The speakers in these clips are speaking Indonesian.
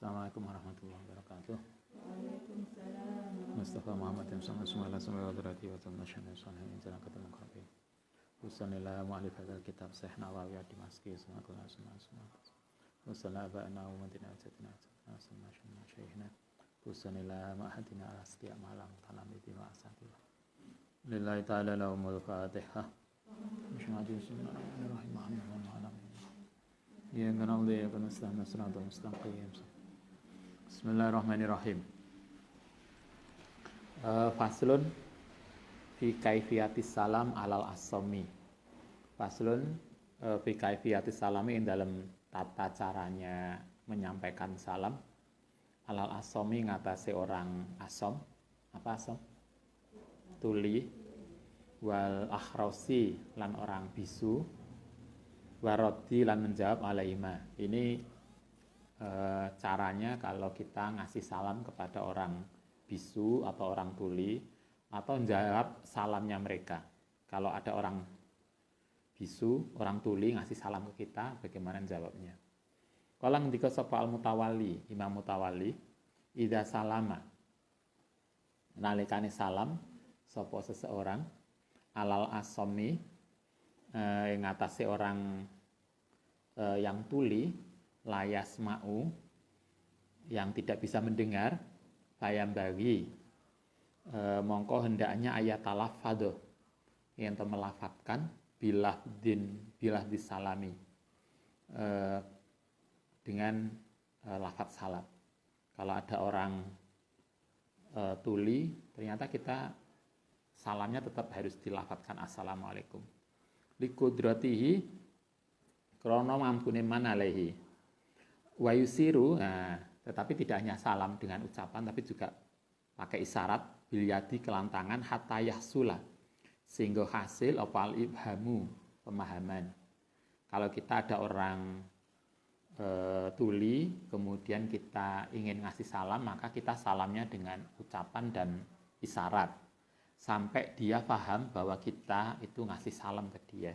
Assalamualaikum warahmatullahi wabarakatuh. Waalaikumsalam Mustafa Muhammad yang sama warahmatullahi semua wabarakatuh wa ta'ala syai'an sanahin injana ketemu kabe. Usanillah mu'alif hadal kitab Syekh Nawawi Dimaski sunnatul asma sunnah. Usanillah ba'na wa madina ajatina ajatina sunna syai'na syai'na. Usanillah ma'hadina asqiya malam tanami bima asatila. Lillahi ta'ala lahumul fatihah. Bismillahirrahmanirrahim. Bismillahirrahmanirrahim. Ya kana Allah ya kana siratal mustaqim. Bismillahirrahmanirrahim. Faslun fi kaifiyatis salam alal as-sami. Faslun fi kaifiyatis salami dalam tata caranya menyampaikan salam alal as-sami ngatasi orang asom. Apa asom? Tuli wal akhrosi lan orang bisu warodi lan menjawab alaihima. Ini caranya kalau kita ngasih salam kepada orang bisu atau orang tuli atau menjawab salamnya mereka. Kalau ada orang bisu, orang tuli ngasih salam ke kita, bagaimana jawabnya? Kalau ngendika sapa al-mutawalli, Imam Mutawalli, idza salama nalikane salam sapa seseorang alal asomi yang ngatasi orang yang tuli layas mau yang tidak bisa mendengar bayam bagi mongko hendaknya ayat talafado yang melafatkan bilah disalami dengan lafaz salam. Kalau ada orang tuli, ternyata kita salamnya tetap harus dilafatkan assalamualaikum. Likudratihi krono mampune manalehi. Wa yusiru, tetapi tidak hanya salam dengan ucapan, tapi juga pakai isyarat bilyadi kelantangan hatta yahsula sehingga hasil opal ibhamu pemahaman. Kalau kita ada orang tuli, kemudian kita ingin ngasih salam, maka kita salamnya dengan ucapan dan isyarat sampai dia paham bahwa kita itu ngasih salam ke dia.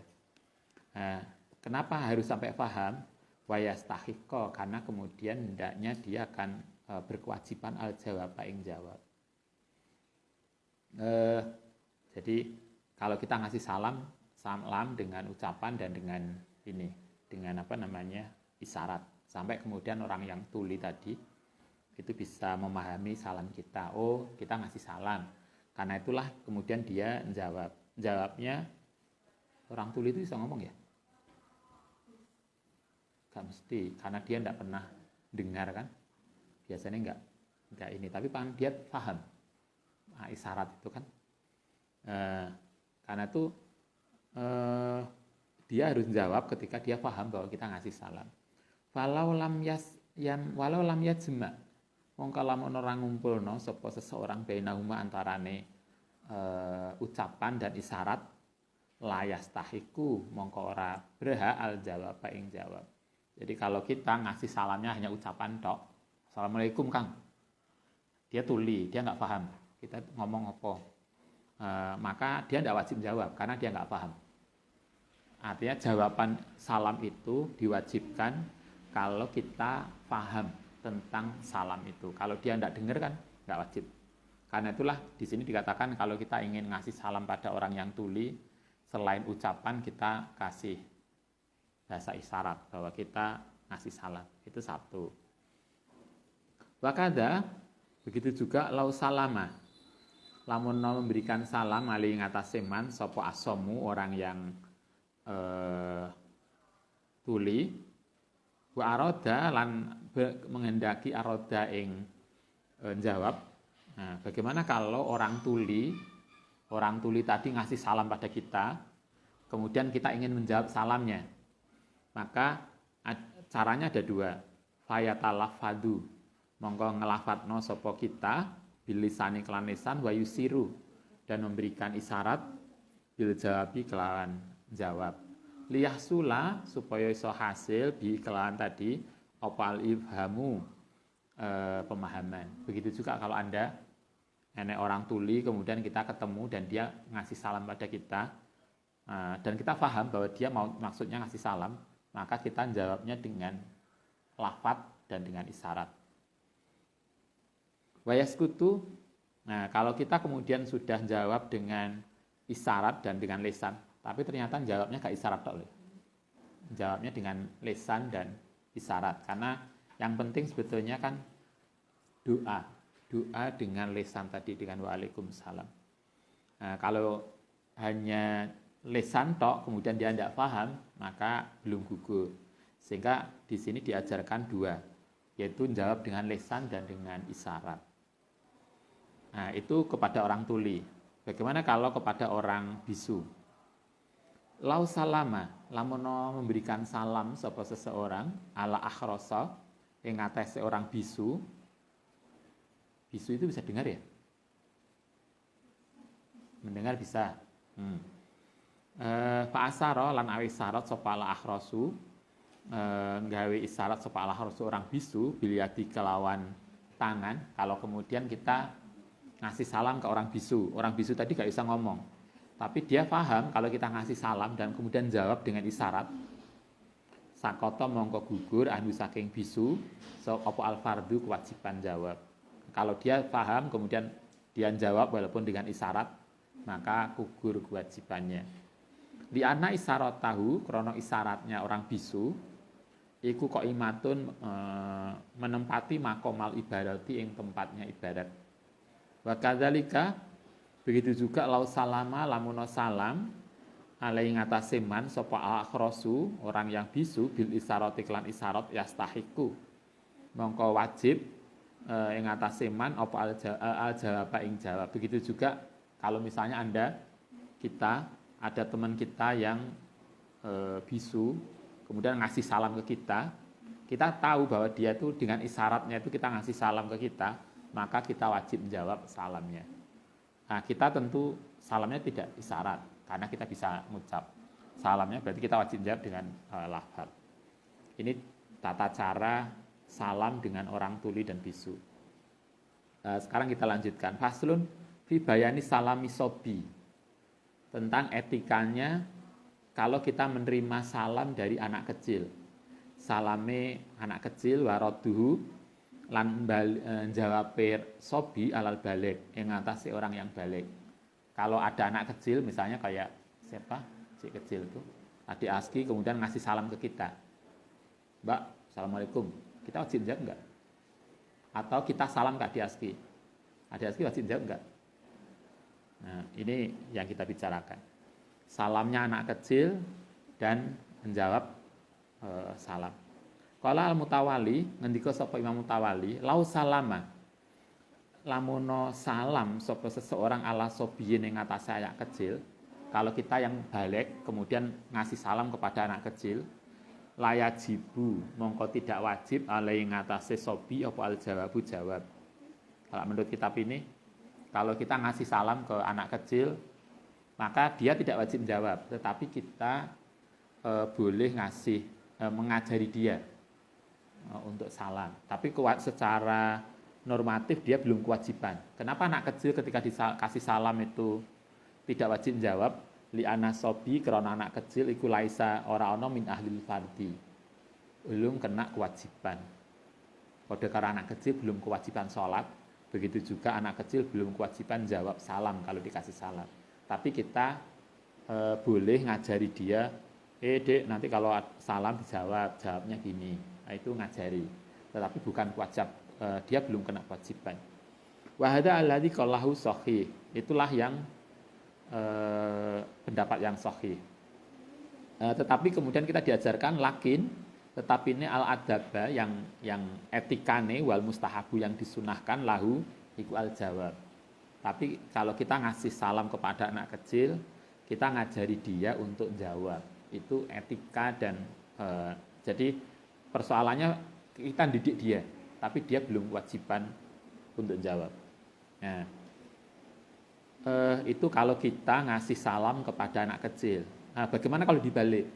Kenapa harus sampai paham? Wayastahiqo, karena kemudian hendaknya dia akan berkewajiban al-jawab ing jawab. Jadi kalau kita ngasih salam dengan ucapan dan dengan isyarat, sampai kemudian orang yang tuli tadi itu bisa memahami salam kita. Oh, kita ngasih salam. Karena itulah kemudian dia jawabnya orang tuli itu bisa ngomong ya? Gak mesti, karena dia tidak pernah dengar kan, biasanya enggak ini, tapi dia paham isyarat itu kan, karena itu dia harus jawab ketika dia paham bahwa kita ngasih salam. Walau lam yajma, mongko lamun ora ngumpulno sapa seseorang bainahuma antarane ucapan dan isyarat layastahiku mongko ora berhak al jawab ing jawab. Jadi kalau kita ngasih salamnya hanya ucapan tok, assalamualaikum Kang, dia tuli, dia nggak paham kita ngomong apa, maka dia tidak wajib jawab karena dia nggak paham. Artinya jawaban salam itu diwajibkan kalau kita paham tentang salam itu. Kalau dia tidak dengar kan nggak wajib. Karena itulah di sini dikatakan kalau kita ingin ngasih salam pada orang yang tuli, selain ucapan kita kasih bahasa isyarat bahwa kita ngasih salam. Itu satu. Wakada, begitu juga lau salama. Lamun memberikan salam ali ngatasi man sopo asomu orang yang tuli wa aroda lan menghendaki aroda ing jawab. Nah, bagaimana kalau orang tuli tadi ngasih salam pada kita, kemudian kita ingin menjawab salamnya? Maka caranya ada dua. Fayatalafadu, mongko ngelafatno sapa kita bilisani kelan lisan wa yusiru, dan memberikan isyarat bil jawabi kelawan jawab. Liyahsula, supaya iso hasil bi kelawan tadi opal ibhamu pemahaman. Begitu juga kalau Anda orang tuli kemudian kita ketemu dan dia ngasih salam pada kita, dan kita paham bahwa dia maksudnya ngasih salam, maka kita jawabnya dengan lafaz dan dengan isyarat. Wayaskutu. Nah, kalau kita kemudian sudah jawab dengan isyarat dan dengan lisan, tapi ternyata jawabnya gak isyarat tok loh. Jawabnya dengan lisan dan isyarat. Karena yang penting sebetulnya kan doa. Doa dengan lisan tadi, dengan waalaikumsalam. Nah, kalau hanya lisan tok, kemudian dia tidak paham, maka belum gugur. Sehingga di sini diajarkan dua, yaitu jawab dengan lisan dan dengan isyarat. Nah, itu kepada orang tuli. Bagaimana kalau kepada orang bisu? Lau salama, lamun memberikan salam sapa seseorang ala akhrasa ing atase seorang bisu. Bisu itu bisa dengar ya? Mendengar bisa. Fa asara lan awi isyarat sapa ala akhrasu, nggawe isyarat sapa ala akhrasu orang bisu biliati kelawan tangan. Kalau kemudian kita ngasih salam ke orang bisu. Orang bisu tadi gak bisa ngomong. Tapi dia paham kalau kita ngasih salam dan kemudian jawab dengan isyarat. Sakoto mongko gugur anu saking bisu, so opo alfardu kewajiban jawab. Kalau dia paham kemudian dia jawab walaupun dengan isyarat, maka gugur kewajibannya. Di ana isyarat tahu, krono isyaratnya orang bisu, iku kok imatun menempati makomal ibadati ing tempatnya ibadat. Wa kadzalika begitu juga lau salama lamuno salam alai ngatasi man sapa akhrasu orang yang bisu bil isyarat iklan isyarat yastahiku mongko wajib ing ngatasi man apa al jawab ing jawab. Begitu juga kalau misalnya kita ada teman kita yang bisu kemudian ngasih salam ke kita tahu bahwa dia itu dengan isyaratnya itu kita ngasih salam ke kita, maka kita wajib menjawab salamnya. Nah, kita tentu salamnya tidak isyarat, karena kita bisa mengucap salamnya, berarti kita wajib jawab dengan lafaz. Ini tata cara salam dengan orang tuli dan bisu. Sekarang kita lanjutkan. Faslun fi bayani salami sobi. Tentang etikanya kalau kita menerima salam dari anak kecil. Salame anak kecil waroduhu lan jawabir sobi alal balik yang ngatasi orang yang balik. Kalau ada anak kecil misalnya kayak siapa si kecil itu adik Aski kemudian ngasih salam ke kita, Mbak, assalamualaikum, kita wajib jawab enggak? Atau kita salam ke adik Aski wajib jawab enggak? Nah, ini yang kita bicarakan. Salamnya anak kecil dan menjawab salam. Qala al-Mutawali, ngendika sapa Imam Mutawali, lau salama. Lamuno salam sapa seseorang ala sobiyin ing atase anak kecil, kalau kita yang balik kemudian ngasih salam kepada anak kecil, layajibu mongko tidak wajib alai ing atase sobi apa al jawabu jawab. Kalau menurut kitab ini, kalau kita ngasih salam ke anak kecil, maka dia tidak wajib jawab, tetapi kita boleh mengajari dia untuk salam. Tapi secara normatif dia belum kewajiban. Kenapa anak kecil ketika dikasih salam itu tidak wajib jawab? Li anasobi karena anak kecil iku laisa ora ana min ahlil fardi. Belum kena kewajiban. Kode karena anak kecil belum kewajiban sholat, begitu juga anak kecil belum kewajiban jawab salam kalau dikasih salam. Tapi kita boleh ngajari dia, dek nanti kalau salam dijawab, jawabnya gini. Nah, itu ngajari, tetapi bukan wajib, dia belum kena kewajiban. Wahada alladzi qallahu sahih, itulah yang pendapat yang sahih. Tetapi kemudian kita diajarkan lakin, tetapi ini al adaba yang etikane wal mustahabu yang disunahkan lahu iku al jawab. Tapi kalau kita ngasih salam kepada anak kecil, kita ngajari dia untuk jawab. Itu etika dan jadi persoalannya kita didik dia, tapi dia belum kewajiban untuk jawab. Nah, itu kalau kita ngasih salam kepada anak kecil. Nah, bagaimana kalau dibalik?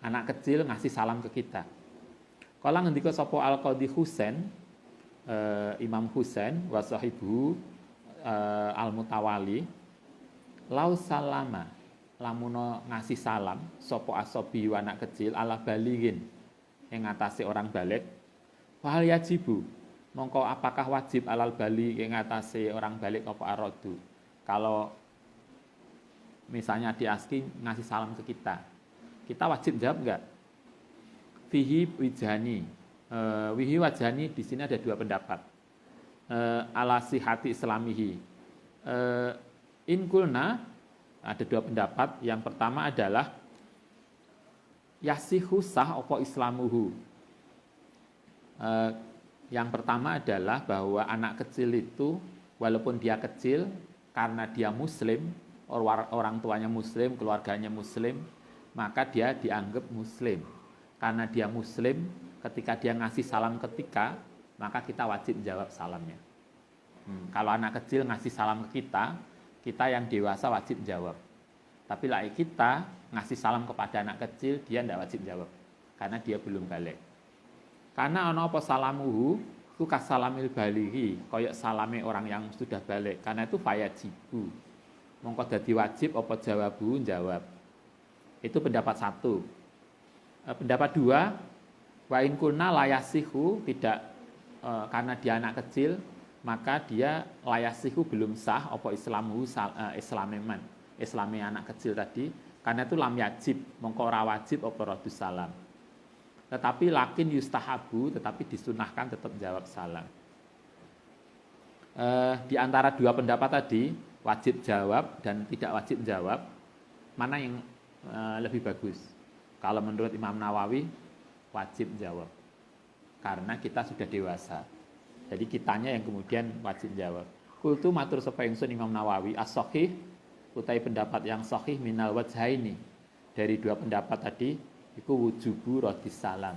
Anak kecil ngasih salam ke kita. Kala ngendika sapa Al-Qadhi Husain, Imam Husain wa sahibu Al-Mutawali, lau salama, lamuno ngasih salam sapa asobi anak kecil ala baligin yang ngatasi orang balik, fahal yajibu Mongko apakah wajib alal bali ing ngatasi orang balik apa arodu? Kalau misalnya di ASKI ngasih salam ke kita wajib jawab enggak? Fihi wijani. Wihi wajani di sini ada dua pendapat. Ala sihati islamihi. In kulna ada dua pendapat. Yang pertama adalah yasihu sah apa islamuhu. Yang pertama adalah bahwa anak kecil itu walaupun dia kecil karena dia muslim, orang tuanya muslim, keluarganya muslim, maka dia dianggap muslim. Karena dia muslim, ketika dia ngasih salam maka kita wajib jawab salamnya. Kalau anak kecil ngasih salam ke kita yang dewasa wajib jawab. Tapi lagi kita ngasih salam kepada anak kecil, dia tidak wajib jawab karena dia belum balik. Karena ana apa salamuhu ku kasalamil balighi, koyok salame orang yang sudah balik. Karena itu fayajibu. Mongko dadi wajib apa jawabu jawab. Itu pendapat satu. Pendapat dua, wa in kunna layasihu tidak karena dia anak kecil, maka dia layasihu belum sah apa islamuhu islameman. Islami anak kecil tadi, karena itu lam yajib, mongko ora wajib apa radus salam. Tetapi lakin yustahabu, tetapi disunahkan tetap jawab salam. Di antara dua pendapat tadi, wajib jawab dan tidak wajib jawab, mana yang lebih bagus? Kalau menurut Imam Nawawi, wajib jawab. Karena kita sudah dewasa. Jadi kitanya yang kemudian wajib jawab. Kultu matur sapa ingsun Imam Nawawi, as-sahih, utai pendapat yang sahih minal wajhaini. Dari dua pendapat tadi, itu wujubu radis salam,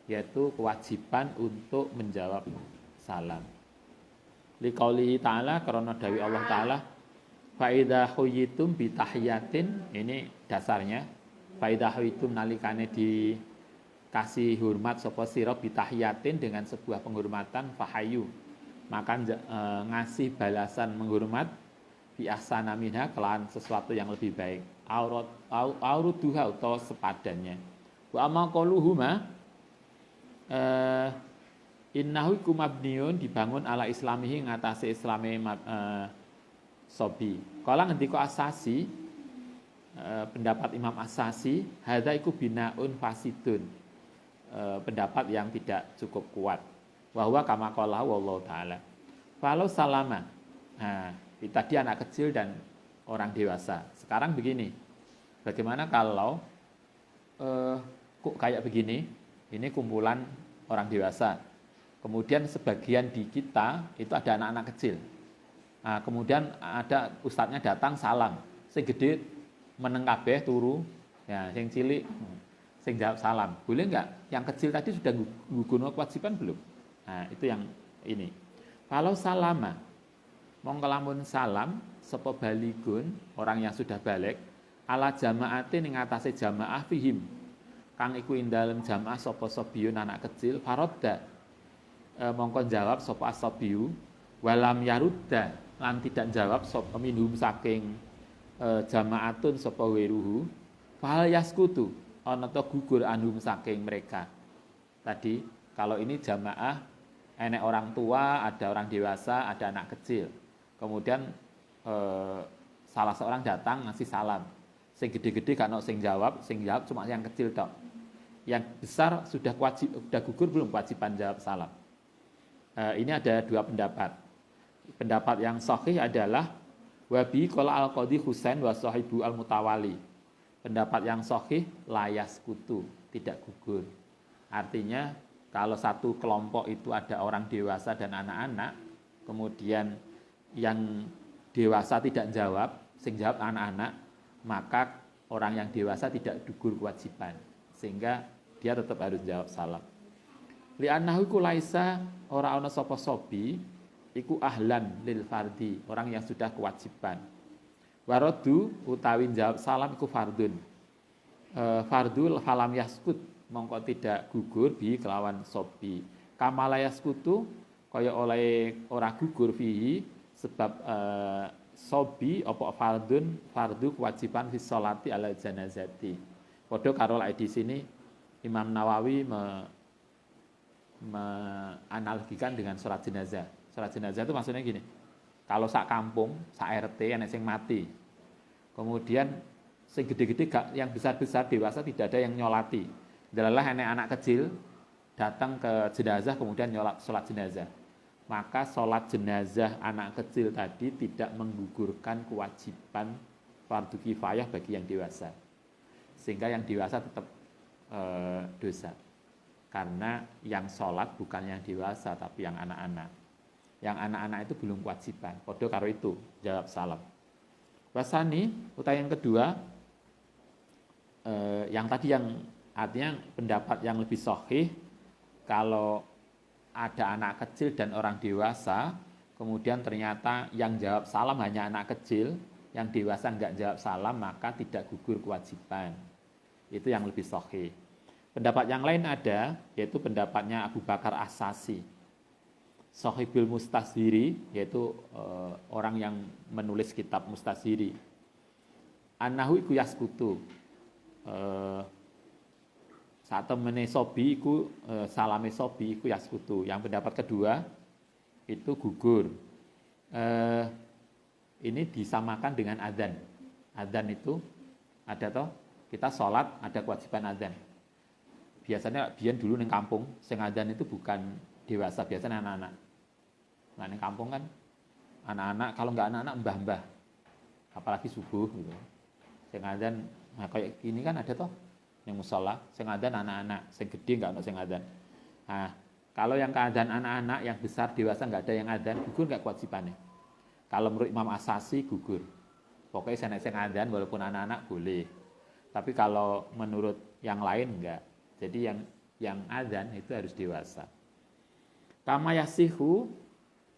yaitu kewajiban untuk menjawab salam. Liqaulihi ta'ala, karena dawi Allah ta'ala, fa idza huyitum bi tahiyatin, ini dasarnya, fa idza huyitum nalikane dikasih hormat sapa sira bi tahiyatin dengan sebuah penghormatan fahayu, maka ngasih balasan menghormat bi ahsana minha kelawan sesuatu yang lebih baik, auruduha atau sepadannya. Wa amma qaluhuma innahu iku mabniun dibangun ala islamihi ngatasi islame sobi. Kala ngendika Asasi, pendapat Imam Asasi, hadza iku binaun fasidun, pendapat yang tidak cukup kuat. Wa huwa kama qala wallahu taala. Falau salama. Tadi anak kecil dan orang dewasa. Sekarang begini. Bagaimana kalau kok kayak begini, ini kumpulan orang dewasa. Kemudian sebagian di kita itu ada anak-anak kecil. Nah, kemudian ada ustadznya datang salam. Sing gede meneng kabeh turu, ya sing cilik sing jawab salam. Boleh enggak? Yang kecil tadi sudah gugur kewajiban belum? Nah, itu yang ini. Kalau salama, mongko lamun salam sapa baligun, orang yang sudah balik, ala jamaatin ing atase jamaah fihim, kang iku ing dalem jamaah sapa sabiyun anak kecil farodda, mongko jawab sapa asabiyu walam yarudda, lan tidak jawab sapa minhum saking jamaatun sapa wiruhu fahal yaskutu, ana ta gugur anhum saking mereka. Tadi kalau ini jamaah enek orang tua, ada orang dewasa, ada anak kecil. Kemudian salah seorang datang ngasih salam. Sing gede-gede kan sing jawab cuma yang kecil tok. Yang besar sudah gugur belum kewajiban jawab salam. Ini ada dua pendapat. Pendapat yang sahih adalah wabi qala al-qadhi Husain wa sahibu al-mutawali. Pendapat yang sahih layas kutu, tidak gugur. Artinya kalau satu kelompok itu ada orang dewasa dan anak-anak, kemudian yang dewasa tidak jawab, sing jawab anak-anak, maka orang yang dewasa tidak gugur kewajiban, sehingga dia tetap harus jawab salam. Li'annahu iku laisa ora ana sapa sobi iku ahlan lil fardi, orang yang sudah kewajiban. Waradu utawi jawab salam iku fardun. Fardul falam yaskut, mongko tidak gugur bi kelawan sobi. Kamala yaskutu kaya oleh ora gugur fihi sebab sobi apa fardu kewajiban fi sholati ala janazati. Padha karo di sini Imam Nawawi menganalogikan dengan sholat jenazah. Sholat jenazah itu maksudnya gini, kalau sak kampung, sak RT enek sing mati, kemudian sing gede-gede yang besar-besar dewasa tidak ada yang nyolati, adalah enek anak kecil datang ke jenazah kemudian sholat jenazah, maka sholat jenazah anak kecil tadi tidak menggugurkan kewajiban fardu kifayah bagi yang dewasa, sehingga yang dewasa tetap dosa. Karena yang sholat bukan yang dewasa tapi yang anak-anak. Yang anak-anak itu belum kewajiban. Podo karo itu jawab salam. Wasani utai yang kedua, yang tadi yang artinya pendapat yang lebih sahih, kalau ada anak kecil dan orang dewasa, kemudian ternyata yang jawab salam hanya anak kecil, yang dewasa enggak jawab salam, maka tidak gugur kewajiban. Itu yang lebih sahih. Pendapat yang lain ada, yaitu pendapatnya Abu Bakar As-Sasi, Shahibul Mustazhiri, yaitu orang yang menulis kitab Mustazhiri. Annahu iku yaskutu, saat temene sobi iku salame sobi iku yaskutu. Yang pendapat kedua itu gugur. Ini disamakan dengan adzan. Adzan itu ada toh, kita sholat ada kewajiban adzan. Biasanya biyen dulu ning kampung sing adzan itu bukan dewasa, biasanya anak-anak. Nah ning kampung kan anak-anak, kalau enggak anak-anak mbah-mbah. Apalagi subuh gitu. Sing adzan nah kayak gini kan ada toh ning musala, sing adzan anak-anak, sing gede enggak ono sing adzan. Nah, kalau yang keadaan anak-anak, yang besar dewasa enggak ada yang adzan, gugur enggak kewajibannya? Kalau menurut Imam As-Sasi gugur. Pokoknya sing adzan walaupun anak-anak boleh. Tapi kalau menurut yang lain enggak. Jadi yang adzan itu harus dewasa. Kama yasihu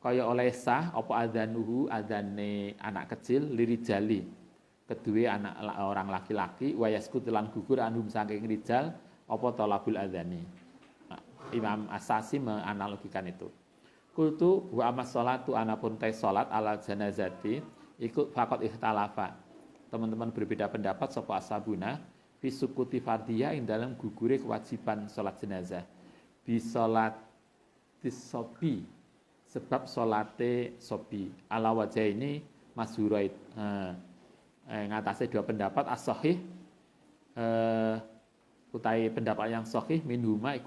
kaya oleh sah apa adzanuhu adzane anak kecil lirijali kedua anak orang laki-laki wa yaskutu lan gugur anhum saking rijal apa talabul adzani. Imam As-Sasi menganalogikan itu. Kultu wa amas sholatu anapun tes salat ala janazati ikut faqat ikhtalafa. Teman-teman berbeda pendapat sapa ashabuna fi sukuti fardhiyah ing dalam gugure kewajiban salat jenazah. Bi salat sobi sebab salate sobi ala wajah ini masyhurait. Ngatasé dua pendapat as-sahih utai pendapat yang sahih minhuma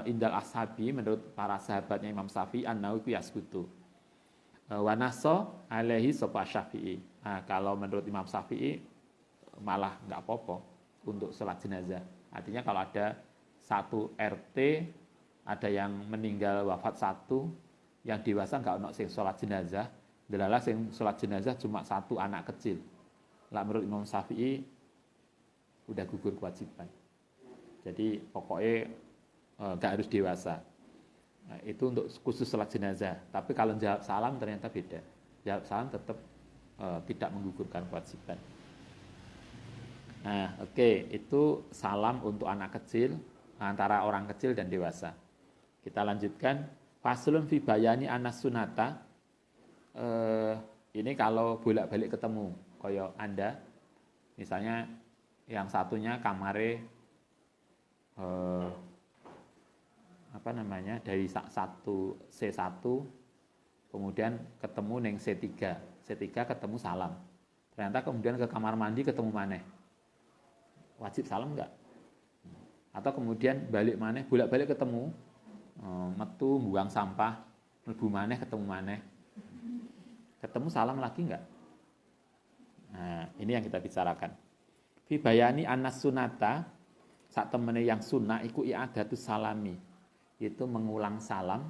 indal ashabi menurut para sahabatnya Imam Syafi'i annau iku yaskutu. Wa naso alaihi sapa Syafi'i. Nah, kalau menurut Imam Syafi'i malah enggak apa-apa untuk sholat jenazah. Artinya kalau ada satu RT, ada yang meninggal wafat satu, yang dewasa enggak ono sing sholat jenazah, delalah sing sholat jenazah cuma satu anak kecil. Lah menurut Imam Syafi'i udah gugur kewajiban. Jadi pokoknya enggak harus dewasa. Nah, itu untuk khusus sholat jenazah. Tapi kalau jawab salam ternyata beda. Jawab salam tetap tidak menggugurkan kewajiban. Nah, oke, itu salam untuk anak kecil, antara orang kecil dan dewasa. Kita lanjutkan. Faslun fi bayani anas sunata. Ini kalau bolak-balik ketemu, koyo Anda, misalnya yang satunya kamare dari satu C1, kemudian ketemu neng C3 ketemu salam. Ternyata kemudian ke kamar mandi ketemu maneh. Wajib salam enggak? Atau kemudian balik maneh, bolak-balik ketemu, metu buang sampah, mlebu maneh ketemu maneh. Ketemu salam lagi enggak? Nah, ini yang kita bicarakan. Fi bayani anas sunata, sak temene yang sunnah iku i'adatus salami. Itu mengulang salam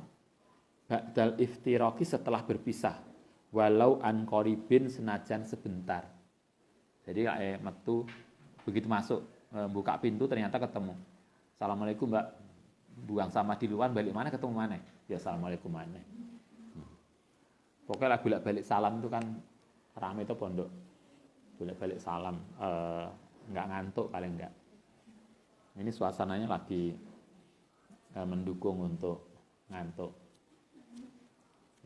ba'dal iftiraqi setelah berpisah. Walau an qaribin senajan sebentar. Jadi metu begitu masuk buka pintu ternyata ketemu. Assalamualaikum Mbak. Buang sampah di luar, balik mana ketemu mana? Ya assalamualaikum mana. Pokoknya bolak-balik salam itu kan rame itu pondok. Bolak-balik salam, nggak ngantuk paling enggak. Ini suasananya lagi mendukung untuk ngantuk.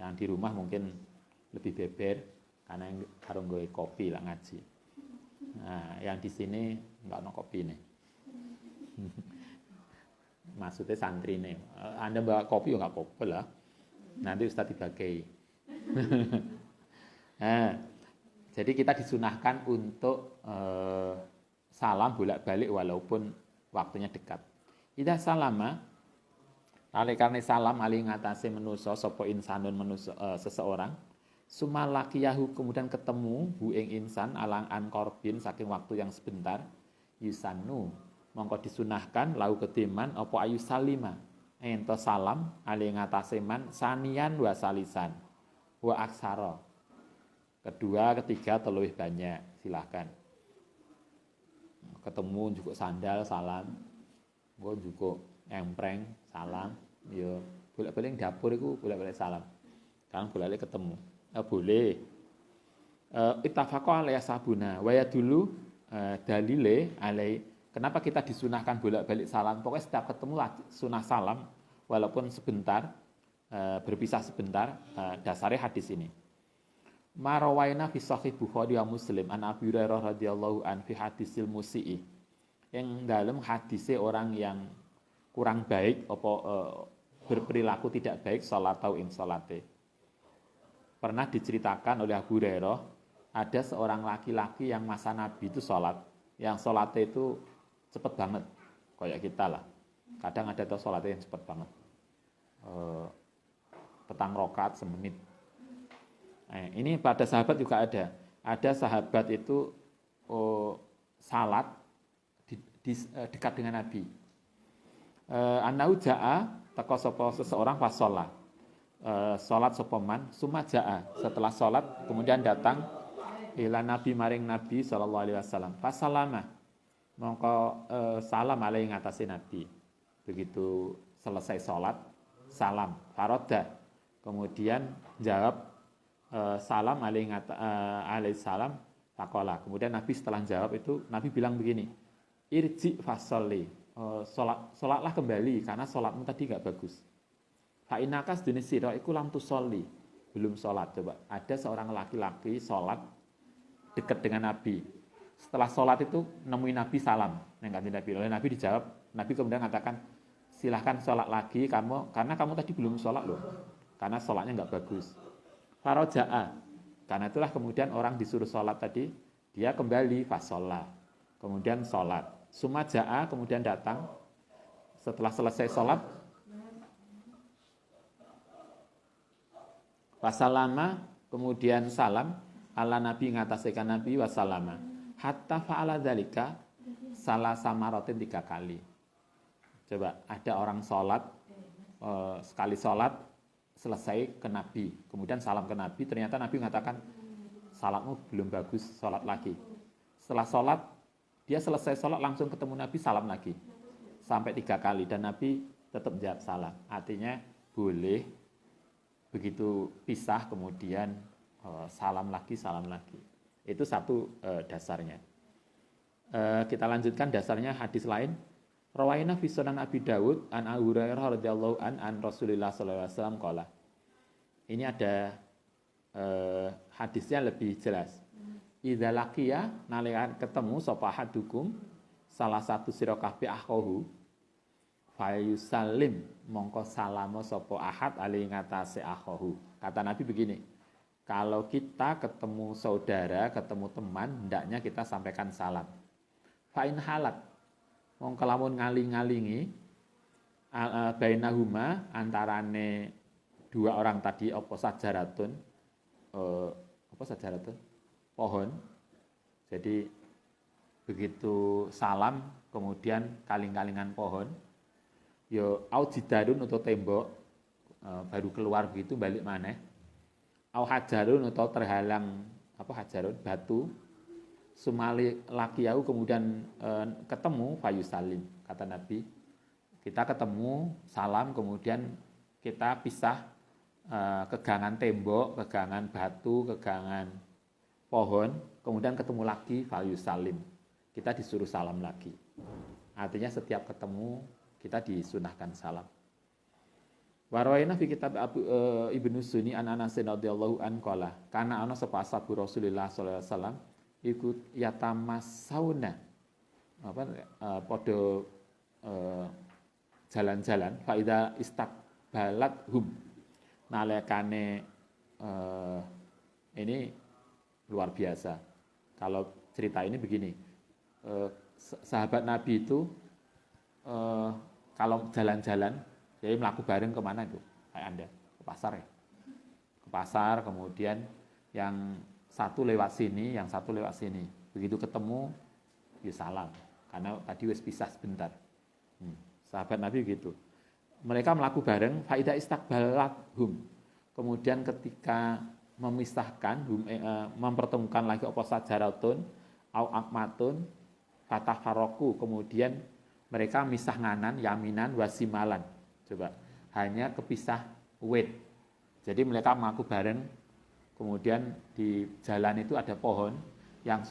Yang di rumah mungkin lebih beber karena yang karo nggoe kopi lah ngaji. Nah, yang di sini enggak ono kopi nih. maksudnya santrine. Anda bawa kopi ya nggak apa-apa lah. Nanti Ustaz dibagai. Nah, jadi kita disunahkan untuk salam bolak-balik walaupun waktunya dekat. Idza salama, karena salam ali ngatasi manusa sapa insanun manusa seseorang, sumalakiyahu kemudian ketemu hu ing insan alang an korbin saking waktu yang sebentar, yusannu mongko disunahkan lau ketiman apa ayu salima ento salam ali ngatasi man sanian wa salisan wa aksara. Kedua, ketiga, terlebih banyak, silahkan. Ketemu juga sandal, salam. Gue juga empreng, salam. Ya, bolak-balik dapur itu bolak-balik salam. Sekarang bolak-balik ketemu. Boleh. Ittafaqo alaihi sabuna. Waya dulu dalile alai. Kenapa kita disunahkan bolak-balik salam? Pokoknya setiap ketemu sunah salam, walaupun sebentar, berpisah sebentar. Dasarnya hadis ini. Marawaina fi sahih Bukhari wa Muslim an Abi Hurairah radhiyallahu an fi hadisil musii. Yang dalam hadisnya orang yang kurang baik apa berperilaku tidak baik salat atau ing salate. Pernah diceritakan oleh Abu Hurairah ada seorang laki-laki yang masa Nabi itu salat, yang salatnya itu cepet banget kayak kita lah. Kadang ada tuh salatnya yang cepet banget. Petang rakaat semenit. Ini pada sahabat juga ada. Ada sahabat itu salat dekat dengan Nabi. Anau ja'a teko sapa seseorang pas sholat. Sholat sopaman summa ja'a. Setelah sholat kemudian datang ila Nabi maring Nabi sallallahu alaihi wasallam. Fasalama. Mongko salam alaihi ngatasi Nabi. Begitu selesai sholat salam faroda. Kemudian jawab salam alaihi salam faqala. Kemudian Nabi setelah jawab itu Nabi bilang begini, irji fasolli, sholatlah kembali karena sholatmu tadi nggak bagus. Fa innaka sedene sira iku lam tusolli, belum sholat. Coba ada seorang laki-laki sholat dekat dengan Nabi. Setelah sholat itu nemuin Nabi salam, nengkatin Nabi. Oleh Nabi dijawab, Nabi kemudian mengatakan silahkan sholat lagi kamu karena kamu tadi belum sholat loh, karena sholatnya nggak bagus. Faroja'a, karena itulah kemudian orang disuruh sholat tadi, dia kembali fasolah, kemudian sholat. Sumaja'a, kemudian datang, setelah selesai sholat, wasalama, kemudian salam, ala nabi ngatasikan nabi wasalama. Hatta fa'ala dzalika, salah samarotin 3 kali. Coba, ada orang sholat, sekali sholat, selesai ke Nabi, kemudian salam ke Nabi, ternyata Nabi mengatakan salatmu belum bagus, sholat lagi. Setelah sholat, dia selesai sholat langsung ketemu Nabi, salam lagi sampai 3 kali dan Nabi tetap jawab salam. Artinya boleh begitu pisah kemudian salam lagi. Itu satu dasarnya. Kita lanjutkan dasarnya hadis lain. Rawaina fi Sunan Abi Dawud an Abu Hurairah radhiyallahu an Rasulillah sallallahu alaihi wasallam qala. Ini ada hadisnya lebih jelas. Idza laqiya nalikan ketemu sapa hadukum salah satu sira kabeh akhahu fa yusallim mongko salamo sapa ahad ali ngatasé akhahu. Kata Nabi begini, kalau kita ketemu saudara, ketemu teman, hendaknya kita sampaikan salam. Fa in halat mongko lamun ngaling-ngalingi bainahuma antarane dua orang tadi apa sajaratun pohon. Jadi begitu salam kemudian kaling-kalingan pohon yo au jidarun atau tembok baru keluar begitu balik maneh au hajarun atau terhalang hajarun batu sumali lakiyau kemudian ketemu fayusalim, kata Nabi kita ketemu salam kemudian kita pisah kegangan tembok, kegangan batu, kegangan pohon, kemudian ketemu lagi fayusalim, kita disuruh salam lagi. Artinya setiap ketemu kita disunahkan salam. Warawaina fi kitab Ibnu Sunni an Anas radhiyallahu an qala kana ana sapa ashabu Rasulillah sallallahu alaihi wasallam ikut yatamassauna padha jalan-jalan faida istaqbalat hum nalekane ini luar biasa. Kalau cerita ini begini, sahabat Nabi itu kalau jalan-jalan, jadi melaku bareng kemana itu? Kayak Anda, ke pasar ya? Ke pasar, kemudian yang satu lewat sini, yang satu lewat sini. Begitu ketemu, ya salam. Karena tadi wis pisah sebentar. Sahabat Nabi begitu. Mereka melaku bareng, faida istaqbalat hum. Kemudian ketika memisahkan, mempertemukan lagi apa sajaratun, au akmatun, fatah faroku, kemudian mereka misah nganan, yaminan, wasimalan. Coba, hanya kepisah wait. Jadi mereka melaku bareng, kemudian di jalan itu ada pohon, yang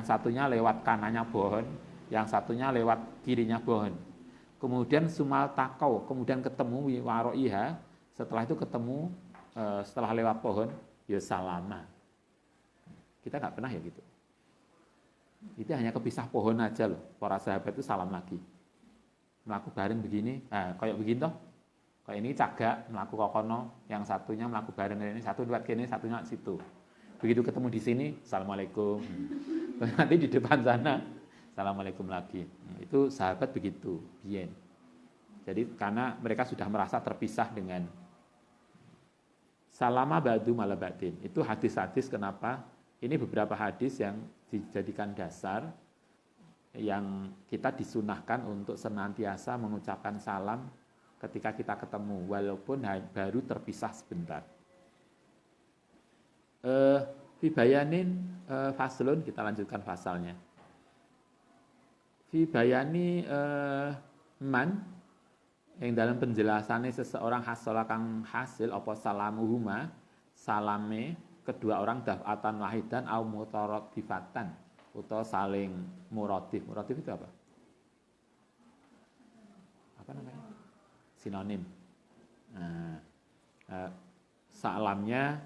satunya lewat kanannya pohon, yang satunya lewat kirinya pohon. Kemudian sumal takau, kemudian ketemu waroiha, setelah itu ketemu, setelah lewat pohon, ya salama. Kita nggak pernah ya gitu. Itu hanya kepisah pohon aja loh. Para sahabat itu salam lagi. Melaku bareng begini, kayak begini toh. Kayak ini cagak melaku kokono, yang satunya melaku bareng ini, satu lewat kini, satunya situ. Begitu ketemu di sini, assalamualaikum. Nanti di depan sana, assalamualaikum lagi. Itu sahabat begitu, bien. Jadi karena mereka sudah merasa terpisah dengan salama ba'du mala ba'din. Itu hadis-hadis kenapa ini beberapa hadis yang dijadikan dasar yang kita disunahkan untuk senantiasa mengucapkan salam ketika kita ketemu walaupun baru terpisah sebentar. Fi bayanin faslun, kita lanjutkan fasalnya. Fi bayani man yang dalam penjelasannya seseorang hasola kang hasil apa salamuhuma salame kedua orang daf'atan wahidan au mutaradifatan atau saling muradif. Muradif itu apa? Apa namanya? Sinonim. Nah, salamnya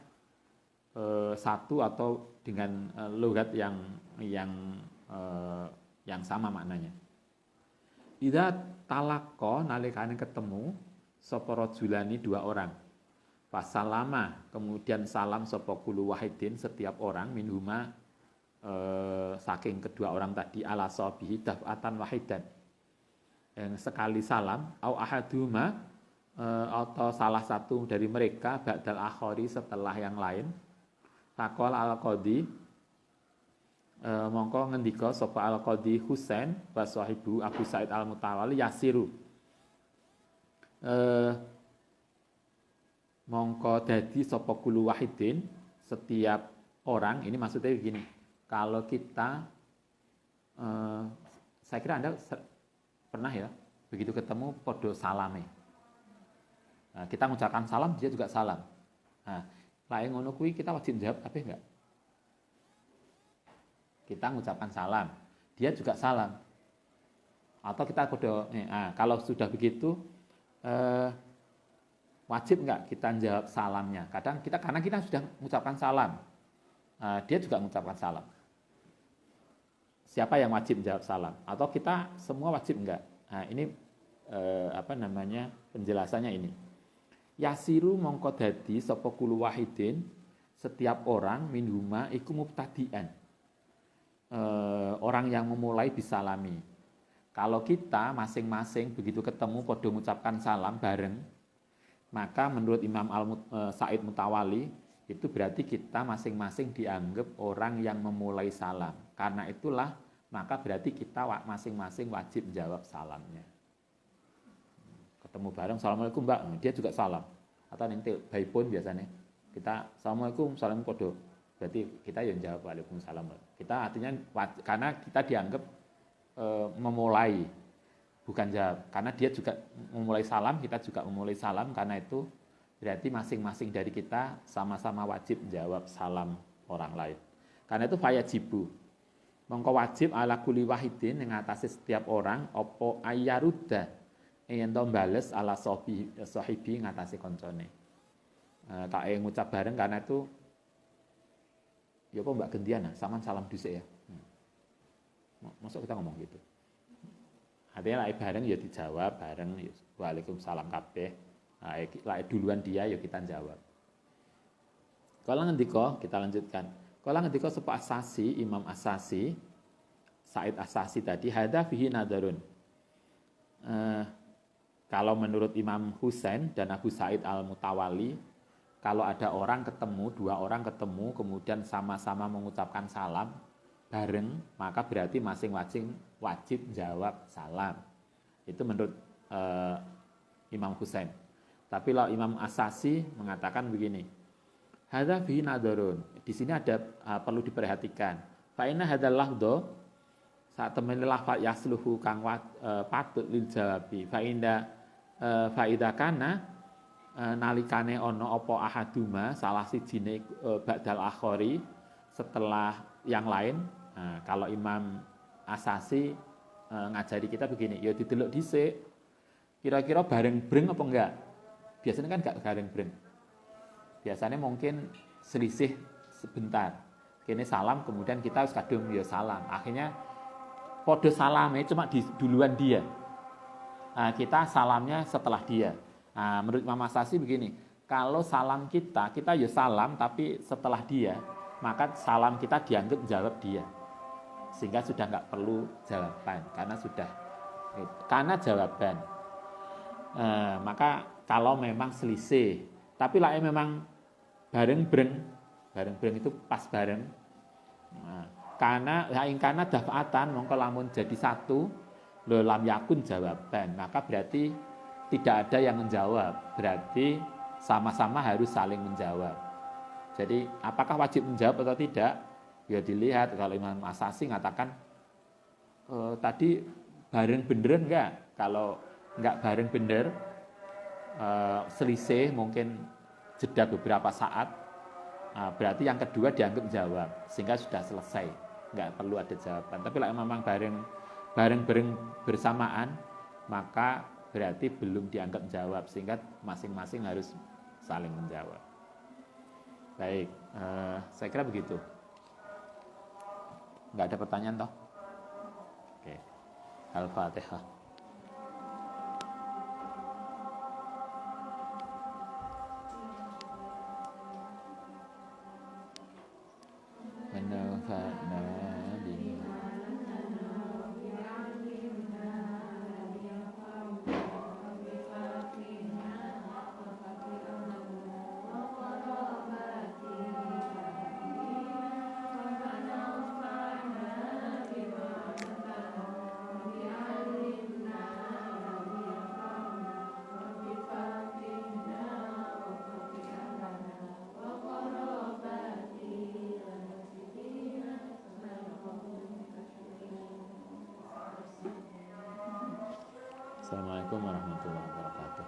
satu atau dengan logat yang sama maknanya. Idza talaqqa nalikane ketemu sapa rajulani dua orang. Fasalama kemudian salam sapa kullu wahidin setiap orang minhuma saking kedua orang tadi ala sabihi daf'atan wahidan. Yang sekali salam au ahaduma atau salah satu dari mereka ba'dal akhari setelah yang lain. Taqol al-qadhi mongko ngendika sapa al-qadhi Husain wa sahibu Abu Sa'id al-Mutawalli yasiru. Mongko dadi sapa kullu wahidin setiap orang, ini maksudnya begini. Kalau kita saya kira Anda pernah ya begitu ketemu podo salame. Nah, kita mengucapkan salam, dia juga salam. Nah, lain ngono kuwi kita wajib jawab apa enggak? Kita mengucapkan salam, dia juga salam. Atau kita podo kalau sudah begitu wajib enggak kita jawab salamnya? Karena kita sudah mengucapkan salam, dia juga mengucapkan salam. Siapa yang wajib jawab salam? Atau kita semua wajib enggak? Nah, ini penjelasannya ini. Yasiru mongko dadi sapa kullu wahidin setiap orang minhuma iku mubtadi'an. Orang yang memulai disalami. Kalau kita masing-masing begitu ketemu podo mengucapkan salam bareng, maka menurut Imam Sa'id Mutawalli itu berarti kita masing-masing dianggap orang yang memulai salam. Karena itulah maka berarti kita masing-masing wajib jawab salamnya. Ketemu bareng, assalamualaikum mbak, dia juga salam. Atau nanti by phone biasanya kita assalamualaikum, salam kodo. Berarti kita yang jawab waalaikumsalam. Kita artinya karena kita dianggap memulai, bukan jawab. Karena dia juga memulai salam, kita juga memulai salam. Karena itu berarti masing-masing dari kita sama-sama wajib jawab salam orang lain. Karena itu fayajibu. Mongko wajib ala kulli wahidin yang atase setiap orang opo ayyaruda yen to bales ala sahibi ngatasi koncone. Tak ngucap bareng karena itu ya apa Mbak Gendiana, saman salam dhisik ya. Masuk kita ngomong gitu. Artinya lah bareng ya dijawab bareng ya Waalaikumsalam kabeh. Nah, duluan dia ya kita jawab. Kala ngendika kita lanjutkan. Kala ngendika sapa Asasi, Imam Asasi, Said Asasi tadi hadza fihi nadarun. Kalau menurut Imam Husain dan Abu Sa'id Al-Mutawali, kalau ada orang ketemu, dua orang ketemu, kemudian sama-sama mengucapkan salam bareng, maka berarti masing-masing wajib jawab salam. Itu menurut Imam Husain. Tapi kalau Imam Asasi mengatakan begini, hadza fihi nadharun. Di sini ada perlu diperhatikan. Fa inna hadzal lafdho saat temene lafaz yasluhu kang patut lil jawabi. Fa idza kana nalikane ana apa ahaduma salah sijine ba'dal akhari setelah yang lain. Nah, kalau Imam Asasi ngajari kita begini, ya didelok dhisik. Kira-kira bareng breng apa enggak? Biasanya kan enggak bareng breng. Biasanya mungkin selisih sebentar. Kene salam kemudian kita harus kadung ya salam. Akhirnya podo salamnya cuma duluan dia. Nah, kita salamnya setelah dia. Nah, menurut Imam Asasi begini, kalau salam kita ya salam tapi setelah dia, maka salam kita dianggap jawab dia. Sehingga sudah enggak perlu jawaban karena jawaban. Maka kalau memang selisih, tapi lah memang bareng breng itu pas bareng. Nah, karena dafatan mongko lamun jadi satu lam yakun jawaban, maka berarti tidak ada yang menjawab, berarti sama-sama harus saling menjawab. Jadi apakah wajib menjawab atau tidak? Ya dilihat. Kalau Imam Asasi mengatakan tadi bareng bener enggak? Kalau enggak bareng bener, selisih mungkin jeda beberapa saat, berarti yang kedua dianggap jawab, sehingga sudah selesai, enggak perlu ada jawaban. Tapi kalau memang bareng bersamaan, maka berarti belum dianggap jawab, sehingga masing-masing harus saling menjawab. Baik, saya kira begitu. Enggak ada pertanyaan toh? Oke. Al-Fatihah. Manafa'na bima Assalamualaikum warahmatullahi wabarakatuh.